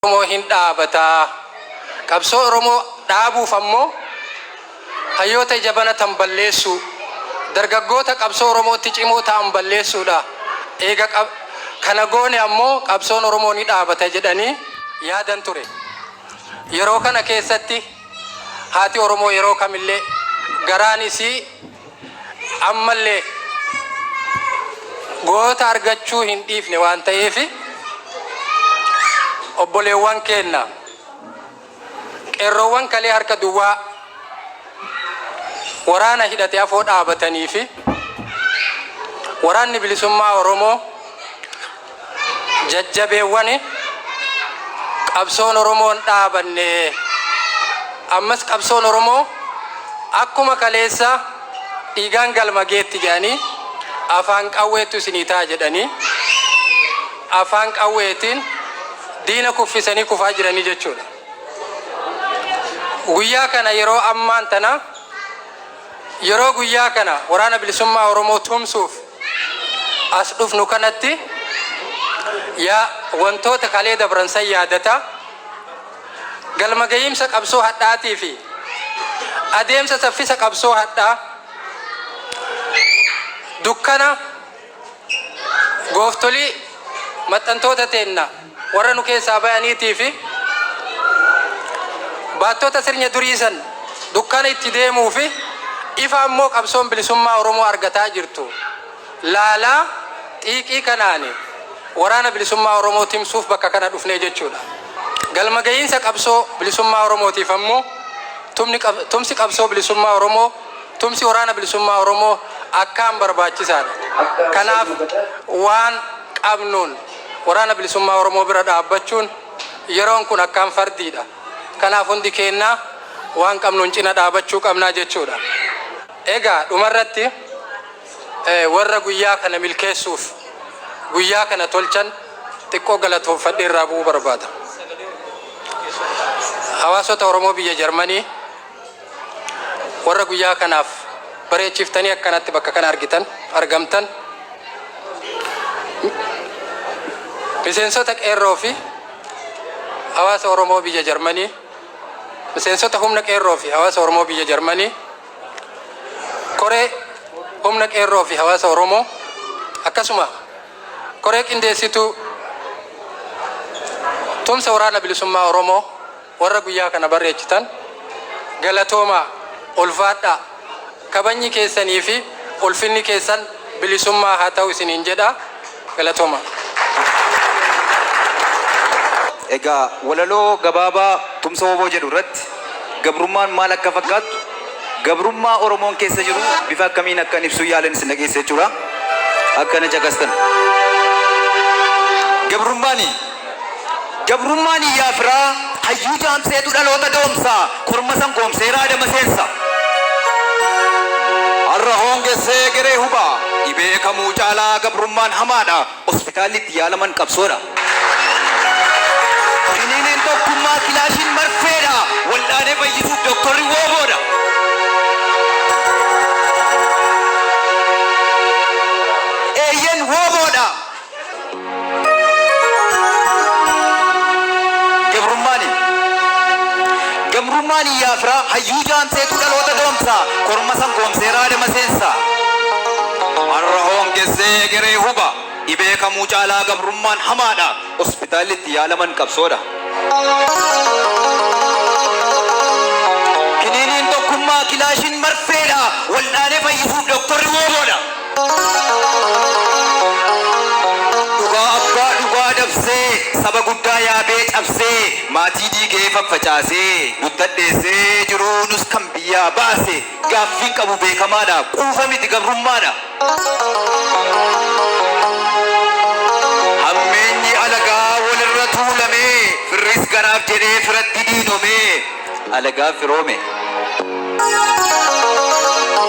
Oromoo hin dhaabata. Qabsoo Oromoo dhaabuuf ammoo hayyoota jabana tan balleessu, dargaggoota qabsoo Oromootti cimoo ta'an balleessuudha. Eega kana goone ammoo qabsoon Oromoo ni dhaabata jedhanii yaadan ture. Yeroo kana keessatti haati Oromoo yeroo kamillee garaan isii ammallee goota argachuu hin dhiifne waan ta'eef obboleewwan keenna qeerroowwan kalee harka duwwaa waraana hidhatee afoo dhaabatanii fi waraanni bilisummaa Oromoo jajjabeewwan qabsoon Oromoon dhaabanne ammas qabsoon Oromoo akkuma kaleessa dhiigaan galma geetti jedhanii afaan qawweetu isinii ta'a jedhanii afaan qawweetiin diina kuffisanii kufaa jiranii jechuudha. Guyyaa kana yeroo ammaan tana yeroo guyyaa kana waraana bilisummaa Oromoo tumsuuf as dhufnu kanatti yaa wantoota kalee dabransan yaadata galma gahiimsa qabsoo hadhaatii fi adeemsa saffisa qabsoo hadhaa dukkana gooftolii maxxantoota teenna warra nu keessaa bayaniitii fi baattota sirnya duriisan dukkana itti deemuu fi ifa ammoo qabsoon bilisummaa Oromoo argataa jirtu laalaa xiiqii kanaani waraana bilisummaa Oromoo timsuuf bakka kana dhufnee jechuudha. Galma gahiinsa qabsoo bilisummaa Oromootiif ammoo tumsi qabsoo bilisummaa Oromoo tumsi waraana bilisummaa Oromoo akkaan barbaachisaadha. Kanaaf waan qabnuun waraana bilisummaa Oromoo bira dhaabbachuun yeroon kun akkaan fardiidha. Kanaaf hundi keenya waan qabnuun cina dhaabbachuu qabnaa jechuudha. Egaa dhumarratti warra guyyaa kana milkeessuuf guyyaa kana tolchan xiqqoo galatoomfadhee irraa bu'uu barbaada. Hawaasota Oromoo biyya Jarmanii warra guyyaa kanaaf bareechiftanii akkanatti bakka kana argamtan miseensota qeerroo fi hawaasa Oromoo biyya Jarmanii miseensota humna qeerroo fi hawaasa Oromoo biyya Jarmanii koree humna qeerroo fi hawaasa Oromoo akkasuma koree qindeessituu tumsa waraana bilisummaa Oromoo warra guyyaa kana bareechitan galatoomaa ulfaadhaa kabajni keessanii fi ulfinni keessan bilisummaa haa ta'u isiniin jedha galatoomaa. Egaa walaloo gabaabaa tumsa woboo jedhu irratti gabrummaan maal akka fakkaatu gabrummaa Oromoon keessa jiru bifa akkamiin akka ibsu yaalan isin dhageesse jechuudha. Akkana caqastan. Gabrummaani yaafiraa hayyuu jaamseetu dhaloota doomsaa korma san goomseeraa adama seensa. Har'a hoongessee geree hubaa dhibee kamuu caalaa gabrummaan hamaadha hospitaalitti yaalaman qabsoodha. Kiniiniin tokkummaa kilaashiin marfeedha wal'aanee fayyisuuf doktorri wooboodha. Eeyyen wooboodha. Gabrummaani yaafiraa hayyuu jaamseetu dhaloota doomsaa korma san goomseeraa adama seensa. Har'a hoongessee geree huba dhibee kamuu caalaa gabrummaan hamaadha hospitaalitti yaalaman qabsoodha. Kiniiniin tokkummaa kilaashiin marfeedha wal'aanee fayyisuuf doktorri wooboodha. Dhugaa abbaa dhugaa dabsee saba guddaa yaabee cabsee maatii diigee faffacaasee nuttadheessee jiruunus kan biyyaa baase gaaffiin qabu beekamaadha quufa miti gabrummaadha. Hammeenyi alagaa walirra tuulamee firris garaaf jedhee firatti diinomee alagaa firoome.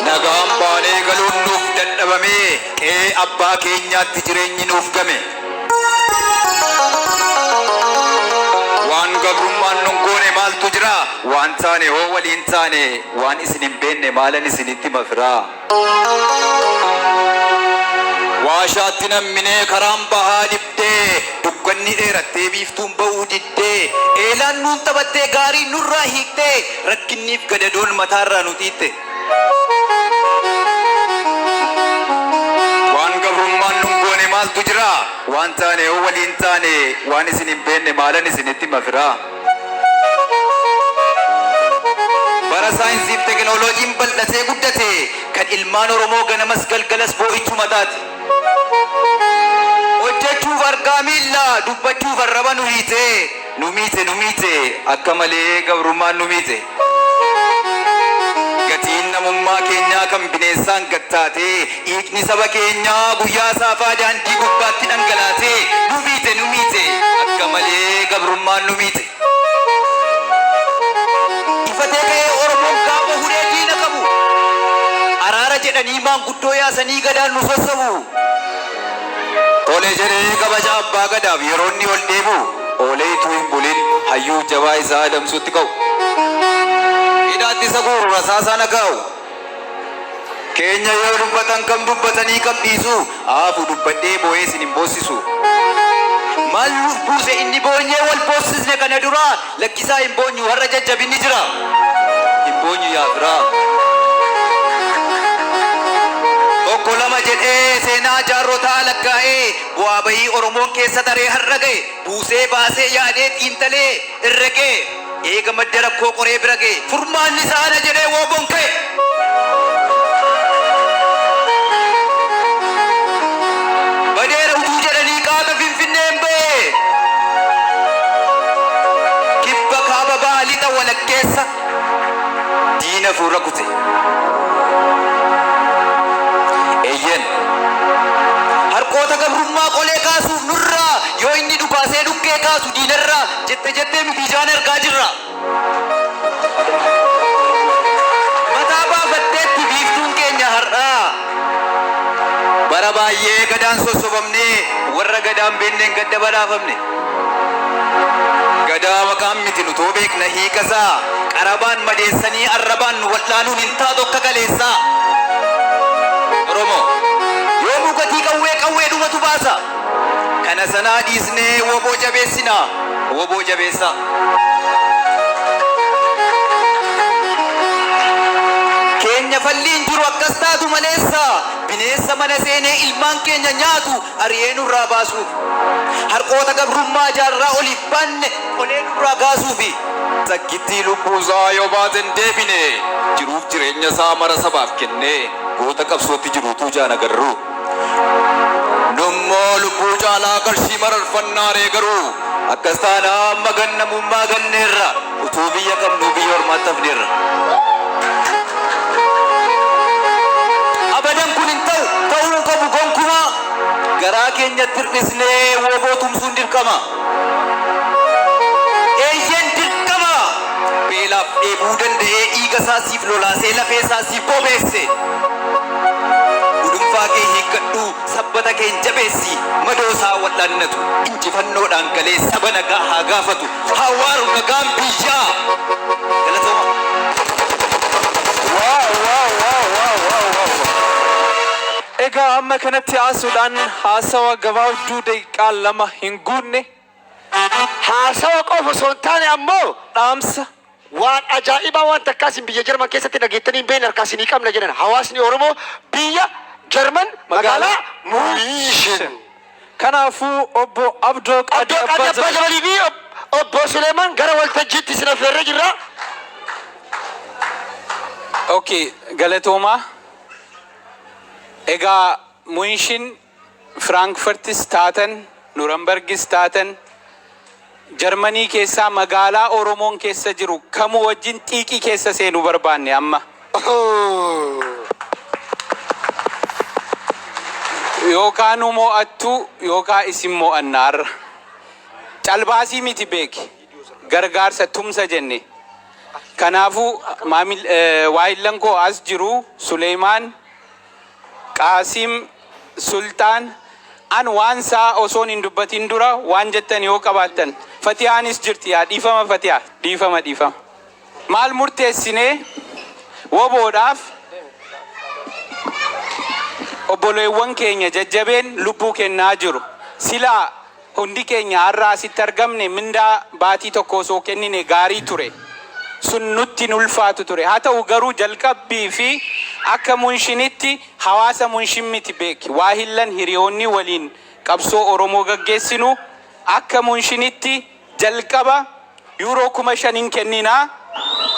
Nagaan baanee galuun nuuf dadhabamee qe'ee abbaa keenyaatti jireenyi nuuf game. Waan gabrummaan nun goone maaltu jira waan taane hoo waliin taane waan isin hin beenne maalan isinitti mafiraa. Waashaatti namminee karaan bahaa dibdee dukkanni dheerattee biiftuun ba'uu diddee gadaan nuun taphattee gaarii nurraa hiiktee rakkinniif gadadoon mataarraa nu xiitte. Waan gabrummaan nun goone maaltu jira? Waan taane yoo waliin taane waan isin hin beenne maalan isinitti mafiraa? Bara saayinsiif teknooloojiin bal'atee guddate kan ilmaan Oromoo ganamas galgalas boo'ichuu mataati. Hojjechuuf argaa miilla dubbachuuf arraba nu hiite nu miite akka malee gabrummaan nu miite. Gatiin namummaa keenyaa kan bineensaan gattaate dhiigni saba keenyaa guyyaa saafaa daandii gubbaatti dhangalaate nu miite akka malee gabrummaan nu miite. Ifatee ka'ee Oromoon gaafa huree diina qabu araara jedhanii maanguddoo yaasanii gadaan nu sossobu. Tole jedhee kabaja abbaa gadaaf yeroo inni ol deebu oolee ituu hin bulin hayyuu jabaa isaa adamsuutti ka'u. Hidhaatti isa guuru rasaasaa na kaa'u. Keenya yoo dubbatan kam dubbatanii kam dhiisu aafu dubbadhee boo'ee isin hin boossisu. Maal nuuf buuse inni boonyee wal boossisne kana dura lakkisaa hin boonyu har'a jajjabinni jira. Hin boonyu yaa biraa. Tokko lama jedhee seenaa jaarrotaa lakkaa'ee bu'aa bahii Oromoon keessa taree har'a ga'e buusee baasee yaadee xiinxalee irra ga'e eega madda rakkoo qoree bira ga'e furmaanni isaana jedhee wooboon ka'e. Badeera utuu jedhanii qaama Finfinneen ba'e kibba kaaba baha lixa walakkeessa diina fuula kute. Harkoota gabrummaa qolee kaasuuf nurraa yoo inni dhukaasee dhukkee kaasu diinarraa jettee bijaan argaa jirra. Mataa baafatteetti biiftuun keenya har'aa. Bara baay'ee gadaan sossobamnee warra gadaan beenneen gadda badhaafamne. Gadaa maqaan miti nutoo beekna hiikasaa qarabaan madeessanii arrabaan nu wal'aanuun hin taatu akka galeessaa. Oromoo yoo mukatii qawwee dhumatu baasa. Kana sanaa dhiisnee woboo jabeessina woboo jabeessa. Keenya falliin jiru akkas taatu maleessa bineensa mana seenee ilmaan keenya nyaatu ari'ee nurraa baasuuf harkoota gabrummaa jaarraa oliif banne qolee nurraa kaasuufi saggittii lubbuusaa yoo baaten deebine jiruuf jireenya isaa mara sabaaf kennee goota qabsootti jiruutu jaan agarru. Nummoo lubbuu caalaa qarshii mararfannaaree garuu akkas taana amma gannamummaa ganneerra utuu biyya qabnu biyya ormaatti hafneerra. Abadan kun hin ta'uu qabu gonkumaa garaa keenyatti hir'isnee woboo tumsuun dirqama. Eeyyeen dirqama beelaaf dheebuu danda'ee dhiiga isaasiif lolaasee lafee isaasiif bobeesse. Gudunfaa kee hiikkadhu sabbata keen jabeessi madoo isaa wal'aannatu injifannoodhaan galee saba nagaa haa gaafatu hawaaru nagaan biyyaa. Galatooma. Egaa amma kanatti haasuudhaan haasawa gabaabduu daqiiqaa lama hin guunne haasawa qofa osoo hin taane ammoo dhaamsa waan ajaa'ibaa waan takkaas biyya Jarman keessatti dhageettanii hin beekne harkaas ni qabna jedhan hawaasni Oromoo biyya Jarman magaalaa Munishin. Kanaafuu obbo Abdoo Qadii Abbaa Jabalii fi obbo Suleeman gara waltajjiitti isin affeerree jirra. Okay, galatoomaa. Egaa Munishin Frankfurtis taatan Nurenbergis taatan Jarmanii keessaa magaalaa Oromoon keessa jiru kamuu wajjin xiiqii keessa seenuu barbaanne amma. Yookaan nu mo'attu yookaan isin mo'annaarra. Calbaasii miti beeki gargaarsa tumsa jenne. Kanaafuu waayillan koo as jiru Suleemaan Qaasim Sultaan an waan saa osoon hin dubbatin dura waan jettan yoo qabaattan Fatiyaanis jirti yaa dhiifama Fatiyaa dhiifama maal murteessinee woboodhaaf obboleewwan keenya jajjabeen lubbuu kennaa jiru silaa hundi keenya har'a asitti argamne mindaa baatii tokko osoo kennine gaarii ture. Sun nutti hin ulfaatu ture. Haa ta'u garuu jalqabbii fi akka munshinitti hawaasa munshin miti beeki. Waa hillan hiriyoonni waliin qabsoo Oromoo gaggeessinu akka munshinitti jalqaba yuuroo 5,000 kenninaa.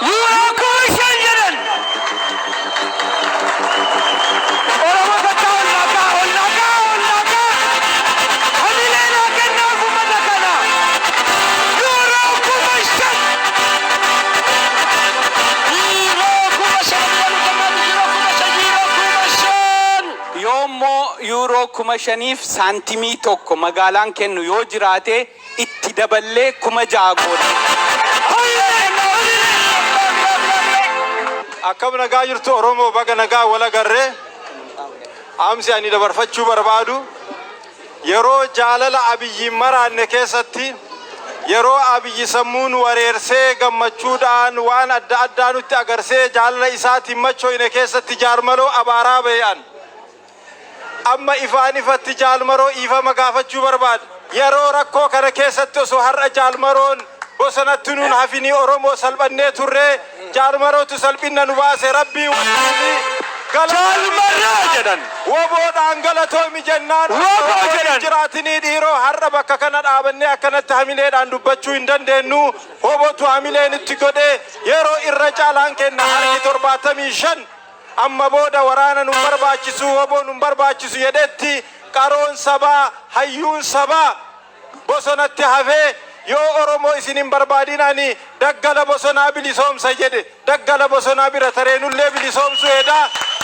Yuuroo 5,000 jedhan. Oromoo bakka ollaakaa. Hamileen haqannaa uummata kana. Yuuroo 5,000. Yoommoo yuuroo 5,000 saantimii tokko magaalaan kennu yoo jiraate itti daballee 6,000 goona. Akkam nagaa jirtu Oromoo baga nagaa wal agarree amsi ani dabarfachuu barbaadu yeroo jaalala Abiyyi maraanne keessatti yeroo Abiyyi sammuun wareersee gammachuudhaan waan adda addaa nutti agarsee jaalala isaatiin machoine keessatti jaarmaloo abaaraa beeyan amma ifaan ifatti jaalmaroo ifama gaafachuu barbaada yeroo rakkoo kana keessatti osoo har'a jaalmaroon bosonatti nuun hafini Oromoo salphannee turree jaalmarootu salphinna nu baase rabbii waliin Jaalmarraa jedhan. woboodhaan galatoomi jennaan Woboo jedhan. jiraatinii dhiiroo har'a bakka kana dhaabannee akkanatti hamileedhaan dubbachuu hin dandeenyu wobotu hamileen itti godhee yeroo irra caalaan kenna harki 75 amma booda waraana nu barbaachisu woboo nu barbaachisu jedhetti qaroon sabaa hayyuun sabaa bosonatti hafee yoo Oromoo isin hin barbaadinani daggala bosonaa bilisoomsa jedhe daggala bosonaa bira tareenullee bilisoomsu edha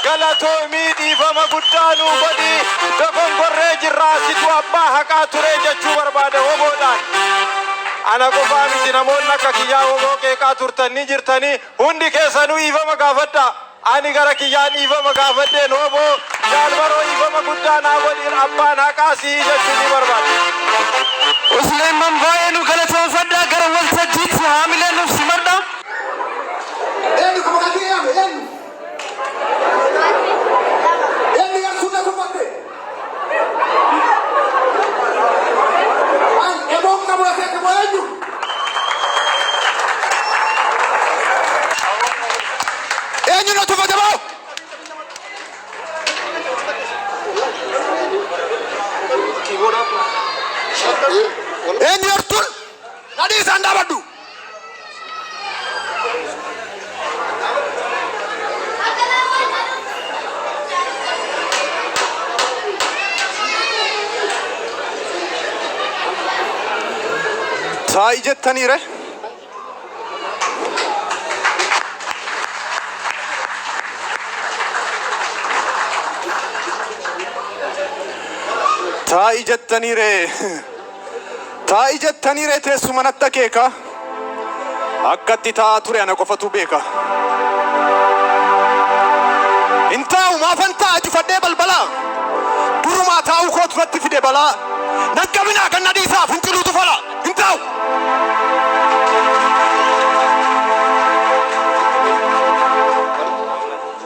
galatoomii dhiifama guddaa nuu godhi dogongorree jirraasitu abbaa haqaa turee jechuu barbaada woboodhaan ana qofaa miti namoonni akka kiyyaa woboo qeeqaa turtanii jirtanii hundi keessanuu dhiifama gaafadha ani gara kiyyaan dhiifama gaafadheen woboo jaalmaroo dhiifama guddaa naa godhin abbaan haqaa sii jechuu ni barbaada. Usleeman baay'ee nu galatoomfadhaa gara waltajjiitti haamileen nuuf simadha. Eni como que llame, eni. Eni ya kuna kupate. Ay, ebonga mwese kemo enyu. Enyu no tufate bao. Enyu artul. Nadi sanda badu. Taa'ii jettaniire taa'ii jettaniire teessuma natti akeeka akkatti taa'aa ture ana qofatu beeka hin taa'u maafan taa'a cufadhee balbalaa durumaa taa'uu kootu natti fide balaa naqqabinaa kan nadhiisaa finciluutu fala hin taa'u.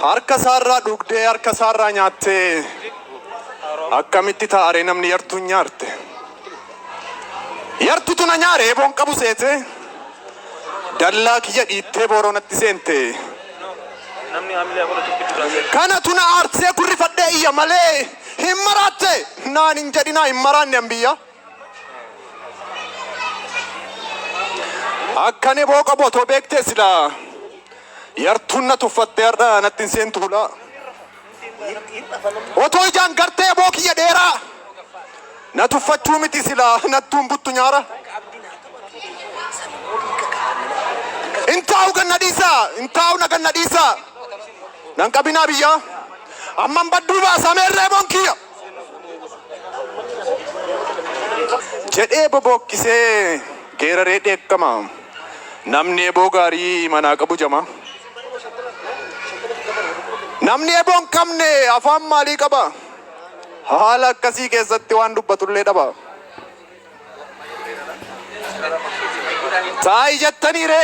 Harka saarraa dhugdee harka saarraa nyaattee akkamitti taa'aree namni yartuun nyaarte yartutu na nyaaree boon qabu seete dallaa kiyya dhiittee booronatti seente kanatu na aarsee kurrifadhee iyya malee hin maraatte naan hin jedhinaa hin maraanne an biyya akkane boo qabu otoo beektee silaa yartuun na tuffattee har'a natti hin seentu hulaa otoo ijaan gartee boo kiyya dheeraa na tuffachuu miti silaa nattuun buttu nyaara intaa'u ganna dhiisaa intaa'u na ganna dhiisaa nan qabinaa biyya amman badduu baasameerree boon kiyya jedhee bobokkisee geeraree dheekkama namni eboo gaarii manaa qabu jama namni eboo hin qabne afaan maalii qaba haala akkasii keessatti waan dubbatullee dhaba taa'ii jettaniire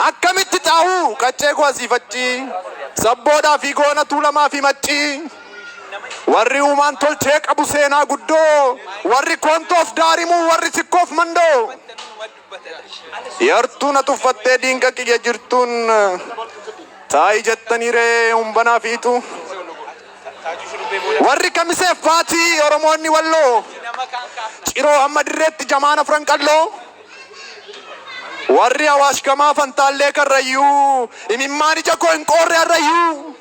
akkamitti taa'uu qaccee koo asiifachi sabboodhaa fi goona tuulamaa fi maccii warri uumaan tolchee qabu seenaa guddoo, warri koontoof daarimuu, warri sikkoof mandoo. Yartuu na tuffattee diinqa kiyya jirtuun taa'ii jettanii ree humbanaa fiitu. Warri kamiseef faatii Oromoonni walloo, ciroo hamma dirreetti jamaana furan qalloo. Warri Awaash gamaa fantaallee karrayyuu, imimmaan ija koo hin qoorre harrayyuu.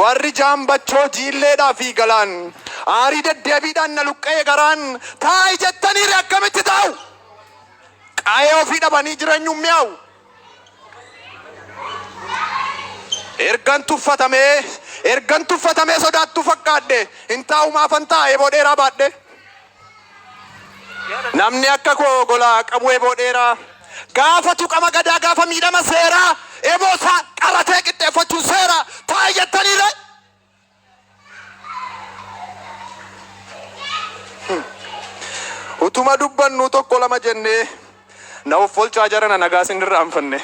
Warri jaambachoo jiilleedhaa fi galaan, aarii deddeebiidhaan na luqqa'ee garaan, taa'ii jettanii ree akkamitti taa'u? Qaayee ofii dhabanii jireenyuun mi'aawu. Ergan tuffatamee sodaattu fakkaadde, hin taa'u maafan ta'a eeboo dheeraa baadhe. Namni akka koo golaa qabu eeboo dheeraa, gaafa tuqama gadaa gaafa miidhama seeraa, eeboo isaa qaratee qixxeeffachuun seera. Taa'ii jettanii ree. Utuma dubbannu tokko lama jennee na offolchaa jarana nagaa sin irraanfanne.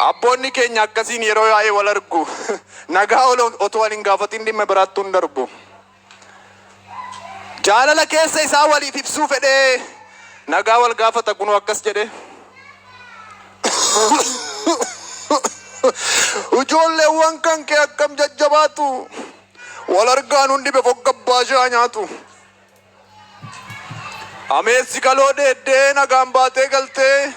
Abboonni keenya akkasiin yeroo yaa'ee wal argu nagaa otoo wal hin gaafatin dhimma biraatti hin darbu. Jaalala keessa isaa waliif ibsuu fedhee nagaa wal gaafata kunoo akkas jedhe. Ijoolleewwan kan kee akkam jajjabaatu, wal argaan hundi befoggabbaa nyaatu. Ameessi kaloo deeddee nagaan baatee galtee,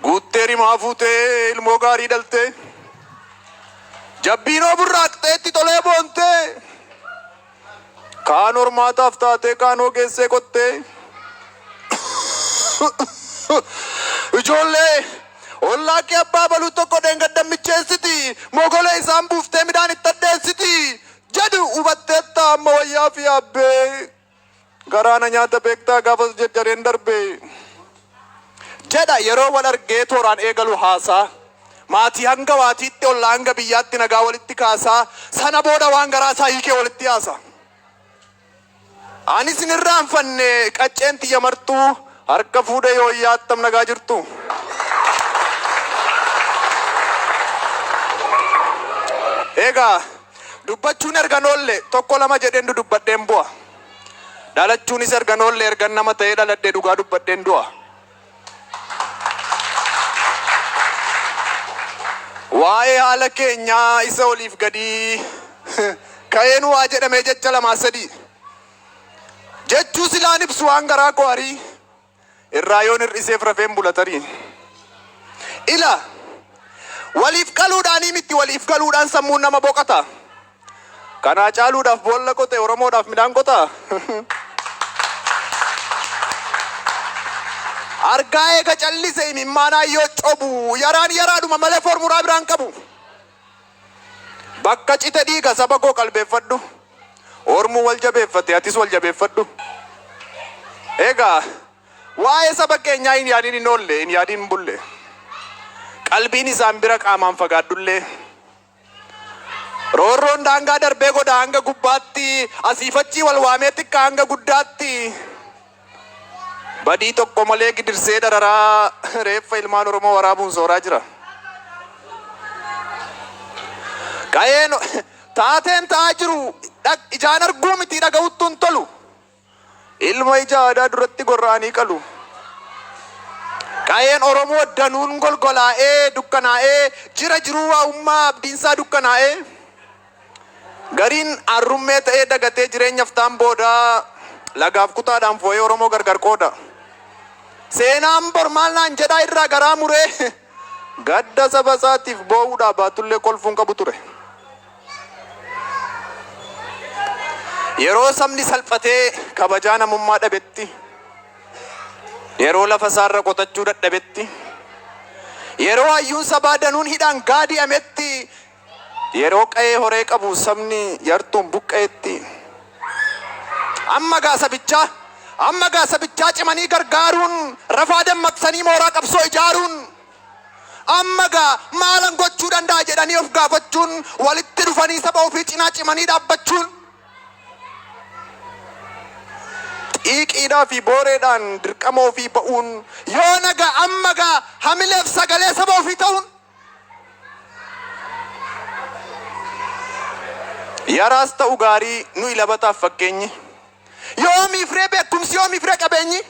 guuttee rimaa fuutee ilmoo gaarii dhaltee, jabbiinoo burraaqxeetti tolee boontee, kaan hormaataaf taatee kaanoo geessee qottee. Ijoollee ollaa kee abbaa baluu tokko deengaddan micheessiti, mogolee isaan buuftee midhaan itti addeessiti jedhu hubatteetta amma wayyaa fi yaabbee, garaana nyaata beektaa gaafas jajjareen darbee. Jedha yeroo wal argee tooraan eegalu haasaa, maatii hanga waatiitti ollaa hanga biyyaatti nagaa walitti kaasaa, sana booda waan garaasaa hiikee walitti haasa. Ani isin irraanfanne qacceen tiyya martuu, harka fuudhee yoo iyyaattam nagaa jirtu. Egaa dubbachuun erga noolle tokko lama jedheen dubbadheen bu'a. Dhalachuunis erga noolle ergan nama ta'ee dhaladhee dhugaa dubbadheen du'a. Waa'ee haala keenyaa isa oliif gadi ka'een waa jedhamee jecha lamaa sadii jechuu silaan ibsu waan garaa koo arii irraa yoon hir'iseef rafeen bulatarii. Ila waliif qaluudhaanii miti waliif galuudhaan sammuun nama boqata. Kanaa caaluudhaaf boolla qote Oromoodhaaf midhaan qota. Argaa eega callise imimmaanaa yoo cobu yaraan yaraadhuma malee formuraa biraan qabu. Bakka cite dhiiga saba koo qalbeeffadhu. Ormuu wal jabeeffate atis wal jabeeffadhu. Egaa waa'ee saba keenyaa hin yaadiin hin oolle hin yaadiin hin bulle. Qalbiin isaan bira qaamaan fagaadhullee. Roorroon daangaa darbee goda hanga gubbaatti, asiifachii wal waamee xiqqaa hanga guddaatti. Badii tokko malee gidirsee dararaa reeffa ilmaan Oromoo waraabuun sooraa jira. Qa'een taateen ta'aa jiru ijaan arguu miti dhaga'uttuun tolu. Ilma ija aadaa duratti gorra'anii qalu. Qa'een Oromoo danuun golgolaa'ee dukkanaa'ee jira jiruu waa'ummaa abdiinsaa dukkanaa'ee. Gariin arrummee ta'ee dagatee jireenyaaf ta'an booda lagaaf kutaadhaan foo'ee Oromoo gargar qooda. Seenaan bormaal naan jedhaa irraa garaa muree gadda saba isaatiif boo'uudhaa baatullee kolfuun qabu ture. Yeroo sabni salphatee kabajaa namummaa dhabetti, yeroo lafa isaarra qotachuu dadhabetti, yeroo hayyuun sabaa danuun hidhaan gaadi'ametti, yeroo qa'ee horee qabu sabni yartuun buqqa'etti. Amma gaa sabichaa cimanii gargaaruun, rafaa dammaqsanii mooraa qabsoo ijaaruun, amma gaa maalan gochuu danda'a jedhanii of gaafachuun, walitti dhufanii saba ofii cinaa cimanii dhaabbachuun. xiiqiidhaa fi booreedhaan dirqama ofii ba'uun yoo naga amma gaa hamileef sagalee saba ofii ta'uun yaraas ta'u gaarii nu ilabataaf fakkeenyi yoomiif ree beekumsi yoomiif ree qabeenyi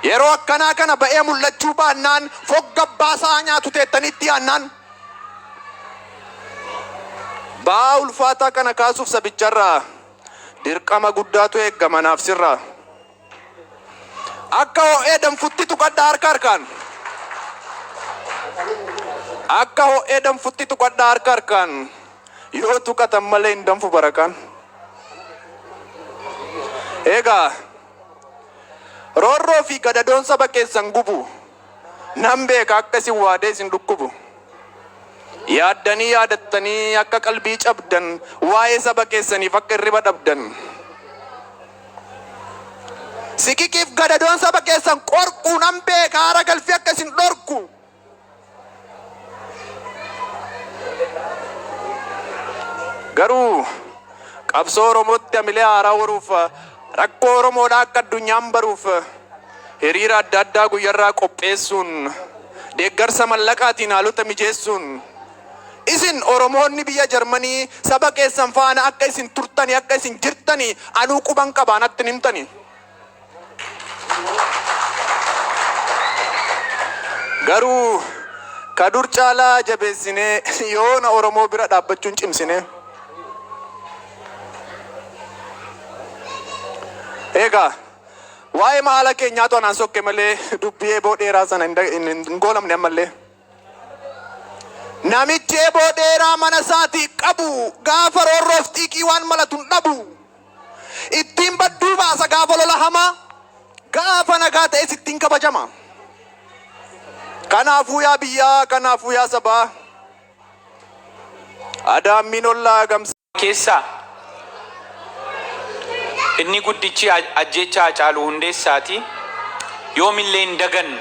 yeroo akkanaa kana ba'ee mul'achuu baannaan foggabbaasaa nyaatu teettanitti aannaan ba'aa ulfaataa kana kaasuuf sabicharraa dirqama guddaatu eeggama naaf sirraa akka ho'ee danfutti tuqadhaa harka harkaan akka ho'ee danfutti tuqadhaa harka harkaan yoo tuqatan malee hin danfu barakaan eegaa roorroo fi gadadoon saba keessan gubu nan beeka akka isin waadee isin dhukkubu yaaddanii yaadattanii akka qalbii cabdan waa'ee saba keessaniif akka hirriba dhabdan sikikiif gadadoon saba keessan qorquu nan beeka haara galfii akka isin dhorku garuu qabsoo Oromootti hamilee haaraa waruuf rakkoo Oromoodhaa akka addunyaan baruuf hiriira adda addaa guyyarraa qopheessuun deeggarsa mallaqaatiin haalota mijeessuun isin Oromoonni biyya Jarmanii saba keessan faana akka isin turtanii akka isin jirtanii anuu quban qabaa natti himtanii garuu kadur caalaa jabeessinee yoona Oromoo bira dhaabbachuun cimsinee egaa waa'ee maala keenyaatu anaan sokke malee dubbii eeboo dheeraa sana hin goolamne ammallee namichi eeboo dheeraa mana isaatii qabu gaafa roorroof xiiqii waan malatu hin dhabu ittiin badduu baasa gaafa lola hamaa gaafa nagaa ta'es ittiin kabajama kanaafuu yaa biyyaa kanaafuu yaa sabaa adaammiin ollaa gamsa keessaa inni guddichi ajjecha Hacaaluu Hundeessaati. Yoomillee hin dagannu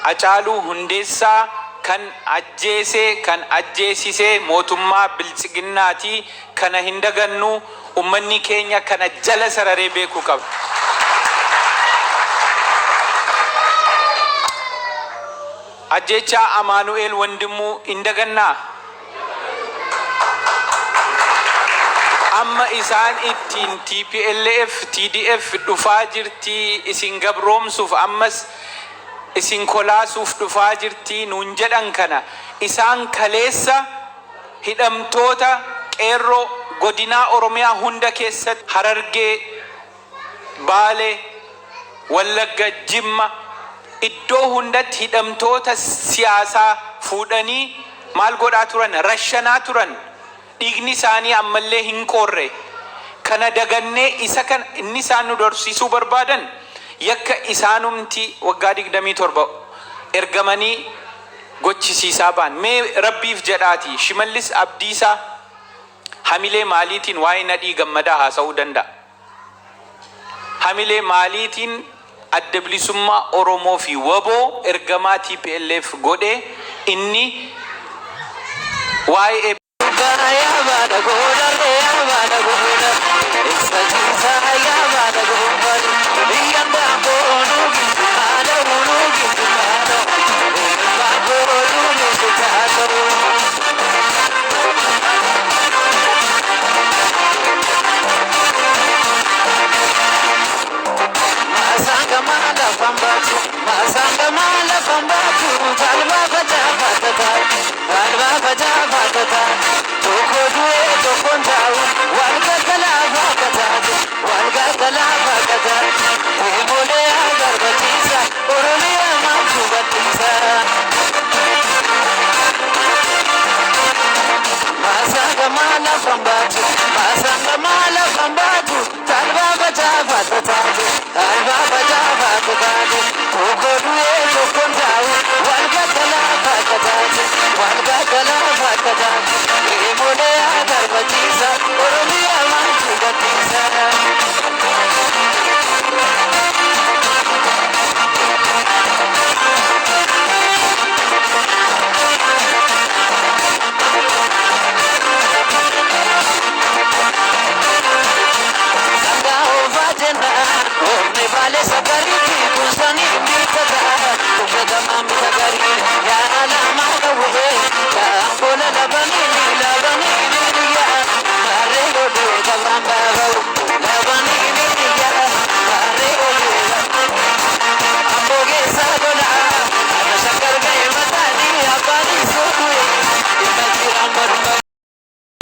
Hacaaluu Hundeessaa kan ajjeesee kan ajjeesisee mootummaa bilchiginnaati. Kana hin dagannu ummanni keenya kana jala sararee beekuu qaba. Ajjecha Amaanu'eel Wandimuu hin dagannaa. Amma isaan ittiin TPLF TDF dhufaa jirti isin gabroomsuuf ammas isin kolaasuuf dhufaa jirti nuun jedhan kana isaan kaleessa hidhamtoota qeerroo godinaa Oromiyaa hunda keessatti Harargee, Baalee, Wallagga, Jimma iddoo hundatti hidhamtoota siyaasaa fuudhanii maal godhaa turan rashanaa turan. Dhiigni isaanii ammallee hin qorre kana dagannee isa kan inni isaan nu dorsiisuu barbaadan yakka isaanumti waggaa 27 ergamanii gochisiisaa baan mee rabbiif jedhaati Shimallis Abdiisaa hamilee maaliitiin waa'ee nadhii gammadaa haasa'uu danda'a hamilee maaliitiin adda bilisummaa Oromoo fi waboo ergamaa TPLF godhe inni waa'ee Talba baja fatata, talba baja fatata,